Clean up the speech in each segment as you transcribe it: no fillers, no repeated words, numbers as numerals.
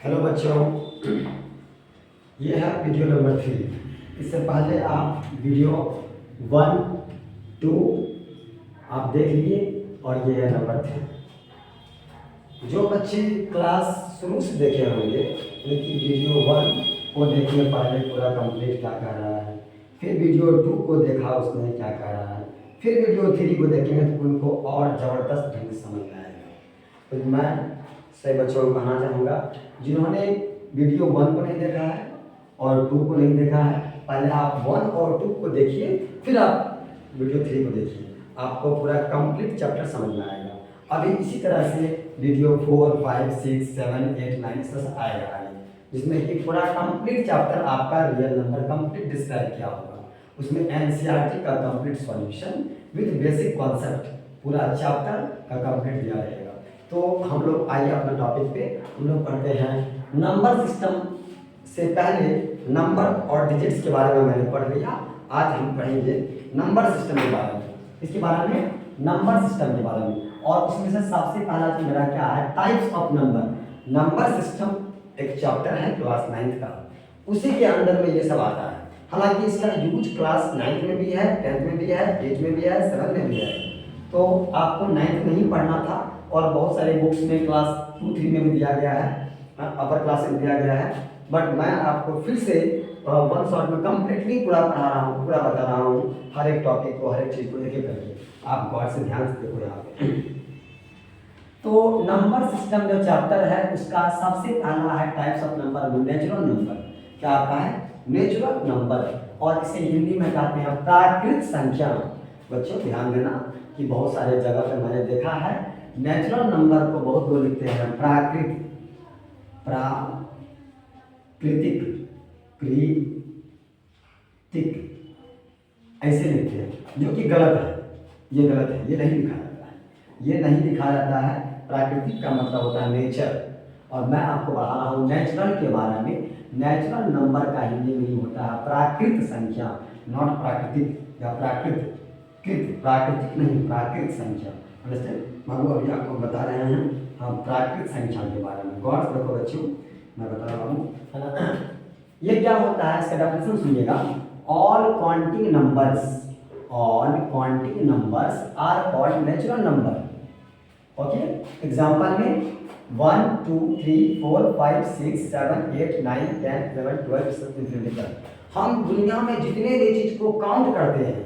Hello बच्चों, ये है वीडियो नंबर 3। इससे पहले आप वीडियो 1, 2 आप देख लिए और ये है नंबर 3। जो बच्चे क्लास शुरू से देखे होंगे लेकिन वीडियो 1 को देखने पहले पूरा कंप्लीट क्या कह रहा है, फिर वीडियो 2 को देखा उसने क्या कह रहा है, फिर वीडियो 3 को देखेंगे तो उनको और ज़बरदस्त ढंग से समझ में आएगा। तो मैं सभी बच्चों को कहना चाहूँगा जिन्होंने वीडियो 1 को नहीं देखा है और 2 को नहीं देखा है, पहले आप 1 और 2 को देखिए, फिर आप वीडियो 3 को देखिए, आपको पूरा कंप्लीट चैप्टर समझ में आएगा। अभी इसी तरह से वीडियो 4, 5, 6, 7, 8, 9 इस तरह से आएगा आगे, जिसमें कि पूरा कंप्लीट चैप्टर आपका रियल नंबर कंप्लीट डिस्क्राइब किया होगा। उसमें एनसीईआरटी का complete solution with basic concept पूरा चैप्टर का कंप्लीट दिया रहेगा। तो हम लोग आइए अपने टॉपिक पे हम लोग पढ़ते हैं। नंबर सिस्टम से पहले नंबर और डिजिट्स के बारे में मैंने पढ़ लिया। आज हम पढ़ेंगे नंबर सिस्टम के बारे में, इसके बारे में नंबर सिस्टम के बारे में। और उसमें से सबसे पहला चीज मेरा क्या है, types of number. Number system एक चैप्टर है क्लास 9 का, उसी के अंदर में ये सब आता है। हालांकि इसका यूज क्लास 9 में भी है, 10th में भी है, 8 में भी है, 7 में भी है। तो आपको 9th नहीं पढ़ना था और बहुत सारे बुक्स में क्लास 2, 3 में भी दिया गया है, अपर क्लास में दिया गया है। बट मैं आपको फिर से वन शॉट में कम्प्लीटली पूरा पढ़ा रहा हूँ, पूरा बता रहा हूँ, हर एक टॉपिक को, हर एक चीज़ को लेके करके। आप गौर से ध्यान से देखो यहाँ पे। तो नंबर सिस्टम जो चैप्टर है उसका सबसे पहला है types of number, natural number. क्या आता है? नेचुरल नंबर, और इसे हिंदी में कहते हैं प्राकृत संख्या। बच्चों ध्यान देना कि बहुत सारे जगह पे मैंने देखा है नेचुरल नंबर को बहुत लोग लिखते हैं प्राकृत, प्राकृतिक, कृतिक ऐसे लिखते हैं, जो कि गलत है। ये गलत है, ये नहीं लिखा जाता है, ये नहीं लिखा जाता है। प्राकृतिक का मतलब होता है नेचर, और मैं आपको बढ़ा रहा हूँ नेचुरल के बारे में। नेचुरल नंबर का हिंदी में होता है प्राकृत संख्या, नॉट प्राकृतिक या प्राकृत, कृत, प्राकृतिक नहीं, प्राकृत संख्या। अंडरस्टैंड? बाबू अभी आपको बता रहे हैं हम प्राकृत संख्या के बारे में। गौर से देखो बच्चों, मैं बता रहा हूँ, है ना। ये क्या होता है, इसका डेफिनेशन सुनिएगा। All counting numbers, all counting numbers are called natural number. Okay, example में 1, 2, 3, 4, 5, 6, 7, 8, 9, 10, 11, 12 तक हम दुनिया में जितने भी चीज को काउंट करते हैं,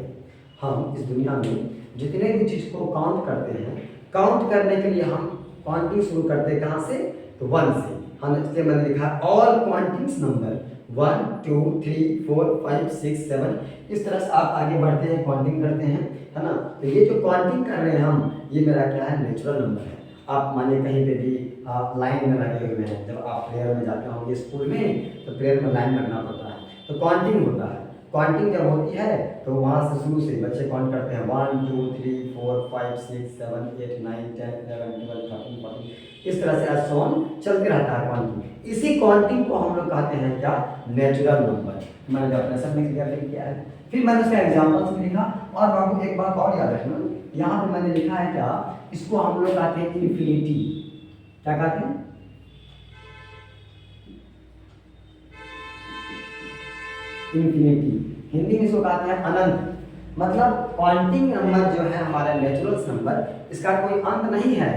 हम इस दुनिया में जितने भी चीज को काउंट करते हैं, काउंट करने के लिए हम काउंटिंग शुरू करते हैं कहाँ से? तो 1 से। हम इसलिए मैंने लिखा ऑल काउंटिंग्स नंबर 1, 2, 3, 4, 5, 6, 7 इस तरह से आप आगे बढ़ते हैं, काउंटिंग करते हैं, है ना। तो ये जो काउंटिंग कर रहे हैं हम, ये मेरा क्या है? नेचुरल नंबर है। आप मानिए कहीं पे भी आप लाइन में लगे हुए हैं, जब आप प्रेयर में जाते होंगे स्कूल में, तो प्रेयर में लाइन लगना पड़ता है, तो काउंटिंग होता है। काउंटिंग जब होती है तो वहाँ से शुरू से बच्चे काउंट करते हैं 1, 2, 3, 4, 5, 6, 7, 8, 9, 10, 11, 12, 13, 14 इस तरह से आज सोन चलते रहता है काउंटिंग। इसी काउंटिंग को हम लोग कहते हैं क्या? Natural number. मैंने डेफिनेशन में क्लियर किया है, फिर मैंने उसका एग्जाम्पल्स में लिखा। और बाबू एक बात और याद रखना, यहाँ पे मैंने लिखा है क्या, इसको हम लोग कहते हैं इन्फिनिटी। क्या कहते हैं? इन्फिनिटी। हिंदी में इसको कहते हैं अनंत। मतलब काउंटिंग नंबर जो है हमारा नेचुरल नंबर, इसका कोई अंत नहीं है,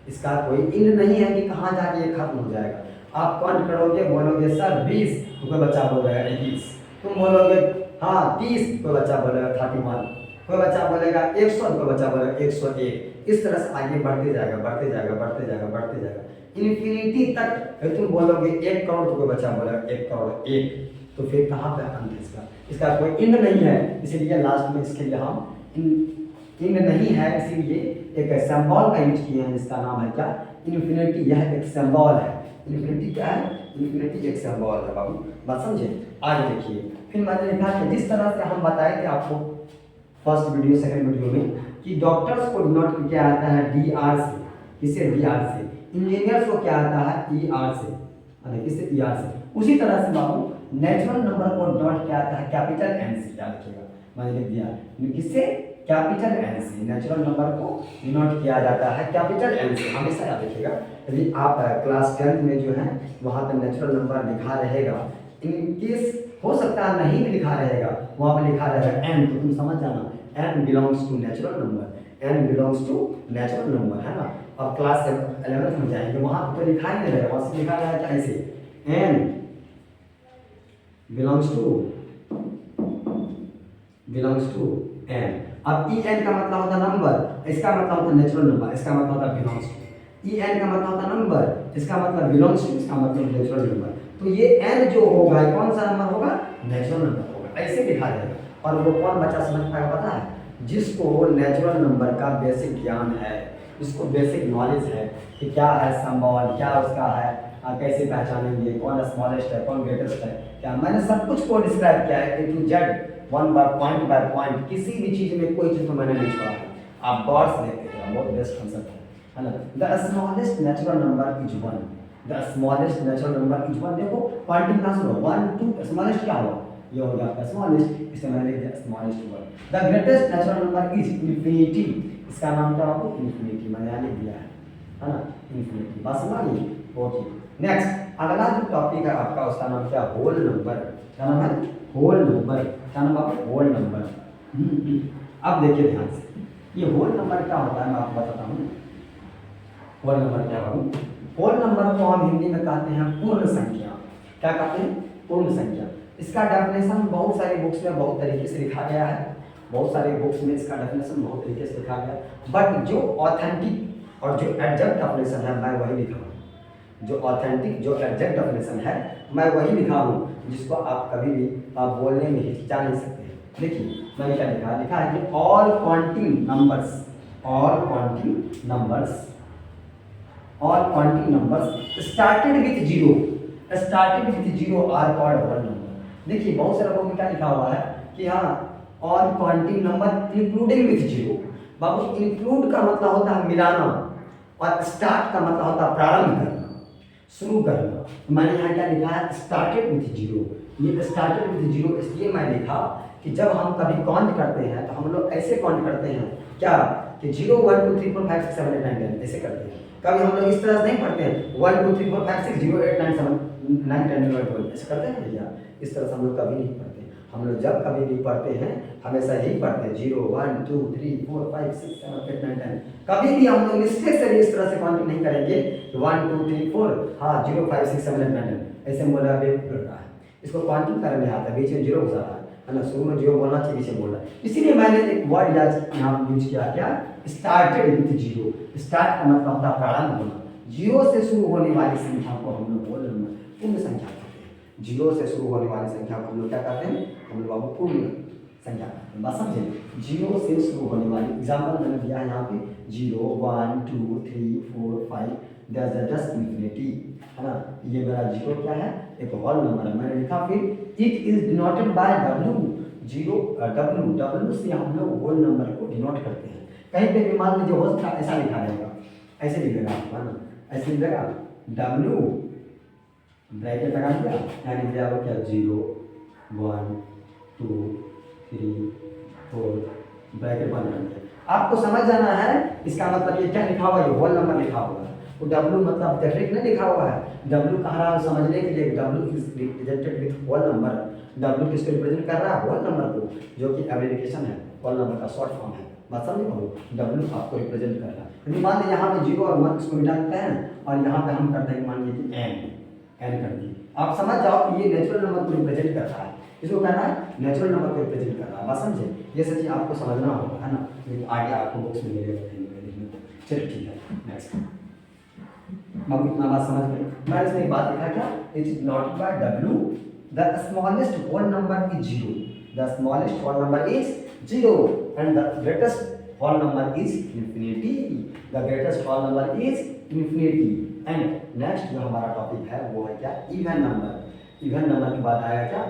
इसका कोई एंड नहीं है कि कहाँ जाके ये खत्म हो जाएगा। आप काउंट करोगे, बोलोगे सर 20, तो कोई बच्चा बोलेगा 21, तुम बोलोगे हाँ 30, कोई बच्चा बोलेगा 31, कोई बच्चा बोलेगा 100, कोई बच्चा बोलेगा 101। इस तरह से आगे बढ़ते जाएगा, बढ़ते जाएगा, बढ़ते जाएगा, बढ़ते जाएगा इन्फिनिटी तक। फिर तुम बोलोगे 1 करोड़, तो कोई बच्चा बोलेगा 1 करोड़ 1। तो फिर कहाँ पे अंत है इसका? इसका कोई एंड नहीं है, इसीलिए लास्ट में इसके लिए हम एंड नहीं है, इसीलिए एक सिंबल का यूज किए हैं जिसका नाम है क्या? इन्फिनिटी। यह एक सिंबल है। इन्फिनिटी क्या है? इन्फिनिटी एक सिंबल है। बाबू बात समझे? आगे देखिए, फिर मैंने लिखा कि जिस तरह से हम बताए थे आपको फर्स्ट वीडियो, सेकंड वीडियो में, कि डॉक्टर्स को डिनोट क्या आता है? DR से। किसे? DR से। इंजीनियर्स को क्या आता है? ER से। किससे? ER से। उसी तरह से बाबू नेचुरल नंबर को डॉट क्या आता है? कैपिटल N से। क्या लिखिएगा? मैंने लिख दिया किससे? कैपिटल एन से नेचुरल नंबर को डिनोट किया जाता है कैपिटल एन से, हमेशा याद रखिएगा। यदि आप क्लास 10th में जो है वहाँ पर नेचुरल नंबर लिखा रहेगा, इन केस हो सकता है नहीं भी लिखा रहेगा, वहाँ पर लिखा रहेगा एन, तो तुम समझ जाना n belongs to natural number, n belongs to natural number, है ना। अब क्लास 11th में जाएंगे, वहाँ पर लिखा ही नहीं रहेगा, वहाँ से लिखा रहेगा ऐसे एन बिलोंग्स टू एन। अब ई एन का मतलब होता है नंबर, इसका मतलब होता है नेचुरल नंबर, इसका मतलब होता है बिलोंग्स टू। ई एन का मतलब होता है नंबर, इसका मतलब बिलोंग्स टू, इसका मतलब नेचुरल नंबर। तो ये एन जो होगा कौन सा नंबर होगा, नेचुरल नंबर होगा, ऐसे लिखा जाएगा। और वो कौन बच्चा समझ पाएगा पता है, जिसको नेचुरल नंबर का बेसिक ज्ञान है, जिसको बेसिक नॉलेज है कि क्या है सिंबल, क्या उसका है, कैसे पहचानेंगे, कौन स्मॉलेस्ट है, कौन ग्रेटेस्ट है, क्या मैंने सब कुछ को डिस्क्राइब किया है A to Z, one by point, किसी भी चीज़ में कोई चीज़ तो मैंने नहीं छोड़ा है। आप गौर से देखते हैं, बहुत बेस्ट कंसेप्ट है ना। The smallest natural number is one, the smallest natural number is one. देखो क्वांटिटी कहाँ से हुआ, 1 2, स्मॉलेस्ट क्या हुआ, ये हो गया आपका स्मॉलेस्ट, इससे मैंने लिख दिया smallest one. The greatest natural number is infinity, इसका नाम क्या होगा, इन्फिनिटी, मैंने यहाँ लिख दिया है ना, इन्फिनिटी। बस समझ गई, ओके। नेक्स्ट अगला जो टॉपिक है आपका, उसका नाम क्या, होल नंबर। क्या नाम है, होल नंबर। क्या नाम है, होल नंबर। अब देखिए ध्यान से, ये होल नंबर क्या होता है मैं आपको बताता हूँ। होल नंबर क्या होगा, होल नंबर को हम हिंदी में कहते हैं पूर्ण संख्या। क्या कहते हैं, पूर्ण संख्या। इसका डेफिनेशन बहुत सारी बुक्स में बहुत तरीके से लिखा गया है, बहुत सारी बुक्स में इसका डेफिनेशन बहुत तरीके से लिखा गया है, बट जो ऑथेंटिक और जो एग्जैक्ट डेफिनेशन है मैं वही लिखा हूँ। जो ऑथेंटिक जो एग्जैक्ट डेफिनेशन है मैं वही लिखा हूँ, जिसको आप कभी भी आप बोलने में हिचकिचा नहीं सकते हैं। देखिए मैंने क्या लिखा है, लिखा है कि all quantity numbers, all quantity numbers, all quantity numbers started with zero, started with zero are called whole number. देखिए बहुत सारे लोगों में क्या लिखा हुआ है कि हाँ all quantity number including with zero. Babu include का मतलब होता है मिलाना, और स्टार्ट का मतलब होता है प्रारंभ करना, शुरू करना। मैंने यहाँ क्या लिखा है, स्टार्टेड विथ जीरो। ये स्टार्टेड विथ जीरो इसलिए मैं लिखा कि जब हम कभी काउंट करते हैं तो हम लोग ऐसे काउंट करते हैं क्या कि 0 1 2 3 4 5 6 7 8 9 10 ऐसे करते हैं। कभी हम लोग इस तरह से नहीं पढ़ते हैं 1 2 3 4 5 6 0 8 9 7 9 10 11 12 ऐसे करते हैं भैया। इस तरह से हम लोग कभी नहीं पढ़ते। हम लोग जब कभी भी पढ़ते हैं हमेशा यही पढ़ते हैं 0 1 2 3 4 5 6 7 8 9 10। कभी भी हम लोग मिस्टेक से भी इस तरह से काउंट नहीं करेंगे 1 2 3 4 हाँ 0 5 6 7 8 9 10 ऐसे बोला बेवकूफ लग रहा है। इसको काउंटिंग करने आता है, बीच में जीरो घुसा रहा है ना, शुरू में जीरो बोलना चाहिए पीछे बोल रहा है। इसीलिए मैंने एक वर्ड यहाँ यूज किया क्या, स्टार्टेड विथ जीरो। स्टार्ट का मतलब होता है प्रारंभ होना। जीरो से शुरू होने वाली संख्या को हम लोग बोल रहे हैं पूर्ण संख्या कहते हैं। जीरो से शुरू होने वाली संख्या को हम लोग क्या कहते हैं, हम लोग बाबू पूर्ण संख्या कहते हैं। बात समझे, जीरो से शुरू होने वाली एग्जाम्पल मैंने दिया है यहाँ पे 0 1 2 3 4 5 10 इन्फिनिटी है ना। ये मेरा जीरो क्या है, एक होल नंबर है। मैंने लिखा फिर it is denoted by W, zero W से हम लोग होल नंबर को डिनोट करते हैं। कहीं पे भी मान लीजिए हो सकता है ऐसा लिखा रहेगा, ऐसे लिखेगा आपको है ना, ऐसे लिखेगा डब्ल्यू ब्रैकेट लगा दिया, यहाँ लिख दिया क्या 0 1 2 3 4 ब्रैकेट बंद कर दिया। आपको समझ जाना है इसका मतलब ये क्या लिखा हुआ है, ये होल नंबर लिखा हुआ है। तो डब्ल्यू मतलब डेफिनेट नहीं लिखा हुआ है, डब्ल्यू कह रहा है समझने के लिए W is represented with whole number. W किसको रिप्रेजेंट कर रहा है, होल नंबर को, जो कि एब्रिविएशन है, होल नंबर का शॉर्ट फॉर्म है। बात समझ पाओ, डब्ल्यू आपको रिप्रेजेंट कर रहा है। यदि मान लीजिए यहाँ पे 0 और 1 इसको मिला देते हैं और यहाँ पे हम करते हैं मान लीजिए कि एन कर दिए। आप समझ जाओ कि ये नेचुरल नंबर को रिप्रेजेंट कर रहा है, इसको कहना है नेचुरल नंबर को रिप्रेजेंट कर रहा है। बात समझे, ये सब चीज़ आपको समझना होगा है ना, लेकिन आगे आपको बुक्स में मिलेगा देखने को। चलिए ठीक है, नेक्स्ट हम इतना बात समझ गए। मैं इसमें एक बात लिखा क्या, it is not by W the smallest whole number is 0, the smallest whole number is 0 and the greatest whole number is infinity, the greatest whole number is infinity. And next जो हमारा टॉपिक है वो है क्या, even number. Even number के बाद आएगा क्या,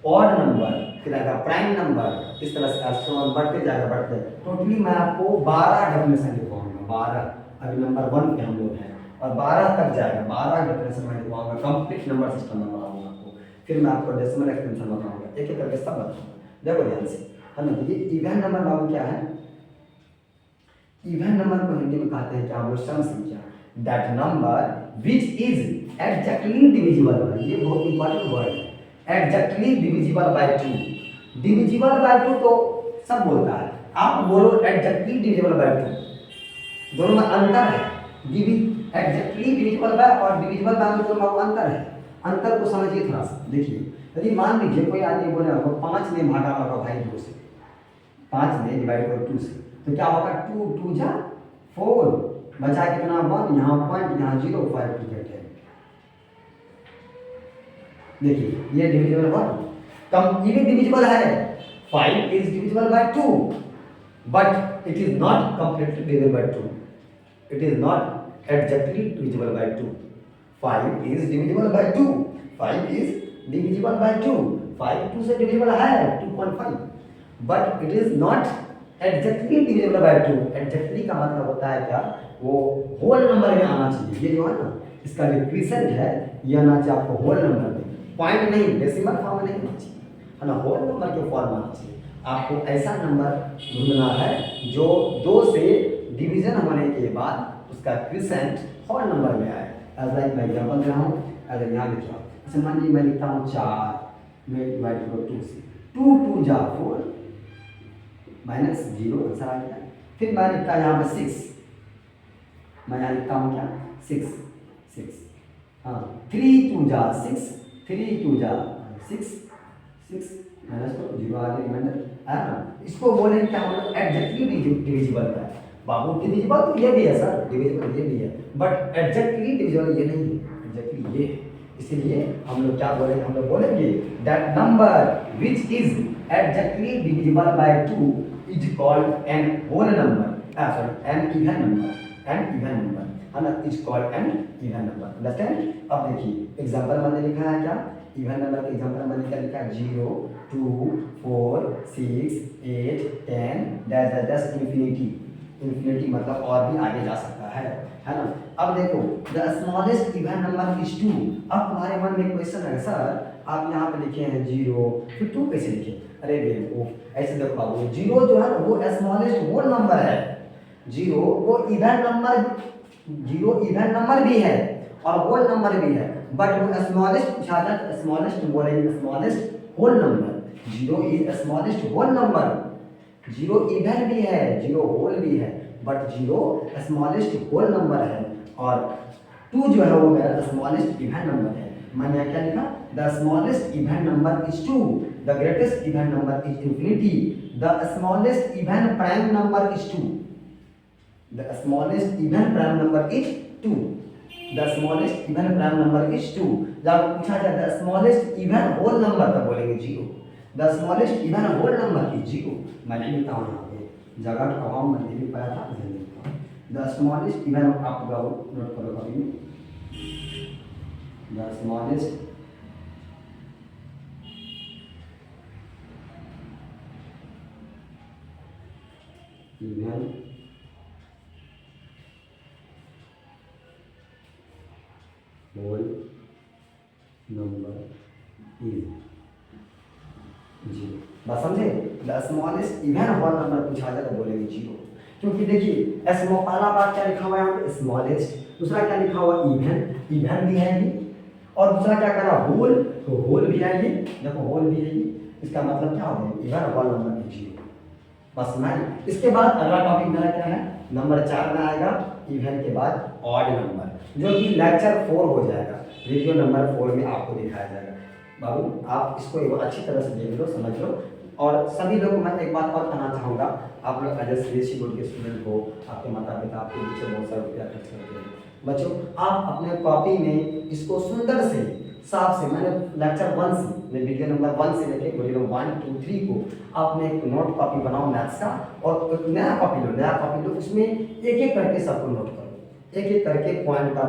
ऑड नंबर, फिर आएगा प्राइम नंबर। इस तरह से एस्ट्रोनॉमर बढ़ते जाएगा बढ़ते। टोटली मैं आपको 12 डेफिनेशन लिखवाऊंगा, 12। अभी नंबर 1 पे हम लोग हैं और 12 तक जाएगा, 12 डेफिनेशन मैं लिखवाऊंगा, कंप्लीट नंबर सिस्टम में बताऊंगा आपको। फिर मैं आपको डेसिमल एक्सटेंशन बताऊंगा, एक एक करके सब बताऊंगा। देखो ध्यान से है ना। तो ये इवन नंबर बाबू क्या है, इवन नंबर को हिंदी में कहते हैं क्या, हम लोग सम संख्या। That number which is exactly divisible bye, ये बहुत इंपॉर्टेंट वर्ड है, exactly divisible by 2। Divisible by 2 तो सब बोलता है, आप बोलो एग्जैक्टली डिविजिबल बाय 2, दोनों में अंतर है। एग्जैक्टली डिविजिबल बाय और डिविजिबल बाय में दोनों में अंतर है, अंतर को समझिए थोड़ा सा। देखिए यदि मान लीजिए कोई आदमी बोले आपको 5 ने भागा होगा भाई 2 से, 5 ने डिवाइड करो 2 से, तो क्या होगा 2 2 जा 4, बचा कितना 1, यहाँ पॉइंट यहाँ 0, 5 2 10। देखिए ये डिविजिबल हुआ, कंप्लीटली डिविजिबल है। 5 is divisible by 2 but it is not completely divisible by 2, it is not exactly divisible by 2। 5 is divisible by 2, 5 is divisible by 2, 5 2 से divisible है 2.5, but it is not exactly divisible by 2। exactly का मतलब होता है क्या, वो whole number में आना चाहिए। ये जो है ना, इसका जो क्विसेंट है ये आना चाहिए आपको होल नंबर में, पॉइंट नहीं, डेसिमल फॉर्म में नहीं आना चाहिए, है ना, होल नंबर के फॉर्म में आना चाहिए। आपको ऐसा नंबर ढूंढना है जो 2 से डिवीजन होने के बाद उसका क्विसेंट होल नंबर में आए। एज लाइक मैं एग्जाम्पल दे रहा हूँ, अगर यहाँ लिख रहा हूँ, जैसे मान लीजिए मैं लिखता हूँ 4 में डिवाइड करो 2 से, 2 2 जा 4 माइनस 0 आंसर आ गया। फिर मैं लिखता यहाँ पे 6, मैं यहाँ लिखता हूँ क्या 6 6, हाँ 3 2 जा 6, 3 2 जा 6 6 माइनस 0 आ गया रिमाइंडर, है ना। इसको बोलेंगे क्या, हम लोग एग्जैक्टली डिविजिबल है। बाबू डिविजिबल तो ये भी है सर, डिविजिबल ये भी है, बट एग्जैक्टली डिविजिबल ये नहीं है, एग्जैक्टली ये। इसलिए हम लोग क्या बोलेंगे, हम लोग बोलेंगे that number which is exactly divisible by 2 is called an whole number, sorry an even number, an even number, है ना, is called an even number. Understand. अब देखिए एग्जांपल मैंने लिखा है क्या, इवन नंबर के एग्जांपल मैंने क्या लिखा है, 0 2 4 6 8 10 डैश इन्फिनिटी, इन्फिनिटी मतलब और भी आगे जा सकता है ना। अब देखो the smallest even number is 2। अब तुम्हारे मन में क्वेश्चन है सर आप यहाँ पे लिखे हैं 0 फिर 2 कैसे लिखे, अरे बेवकूफ, ऐसे देखो बाबू 0 जो है ना वो स्मॉलेस्ट होल नंबर है, 0 वो इवन नंबर, 0 इवन नंबर भी है और होल नंबर भी है, बट वो स्मॉलेस्ट पूछा जाए, स्मॉलेस्ट बोलेंगे, smallest whole number, 0 is smallest whole number, 0 even भी है 0 होल भी है, बट 0 स्मॉलेस्ट होल नंबर है, और 2 जो है वो मेरा स्मॉलेस्ट इवन नंबर है। मैंने क्या लिखा, the smallest even number is 2, the greatest even number is infinity, the smallest even prime number is 2, the smallest even prime number is 2, the smallest even prime number is 2। जब पूछा जाए the smallest even whole number तब बोलेंगे 0, the smallest even whole number is 0। मैंने लिखता हूँ यहाँ पे जगह का अभाव में नहीं लिख पाया था, मैंने लिखा द स्मॉलेस्ट इवन, आप नोट करो कभी, the smallest even whole number is 0। बात समझे, the smallest even whole number पूछा जाए तो बोलेंगे 0, क्योंकि देखिए पहला बात क्या लिखा हुआ है यहाँ पे स्मॉलेस्ट, दूसरा क्या लिखा हुआ इवन, इवन भी है ये, और दूसरा क्या करा होल, तो होल भी है ये, देखो होल भी है ये, इसका मतलब क्या हो गया इवन होल नंबर इज 0। बस नहीं, इसके बाद अगला टॉपिक मेरा क्या है, नंबर 4 में आएगा इवन के बाद ऑड नंबर, जो कि लेक्चर 4 हो जाएगा, वीडियो नंबर 4 में आपको दिखाया जाएगा। बाबू आप इसको एक बार अच्छी तरह से देख लो, समझ लो, और सभी लोग मैं एक बात और कहना चाहूँगा, आप लोग एज सीबीएसई बोर्ड के स्टूडेंट हो, आपके माता पिता आपके पीछे बहुत सारा रुपया खर्च करते हैं, बच्चों आप अपने कॉपी में इसको सुंदर से साफ से, मैंने लेक्चर 1 से वीडियो नंबर 1 से लेके वीडियो 1 2 3 को आपने एक नोट कॉपी बनाओ मैथ्स का, और एक नया कॉपी लो, उसमें एक एक करके सबको नोट करो, एक एक करके पॉइंट का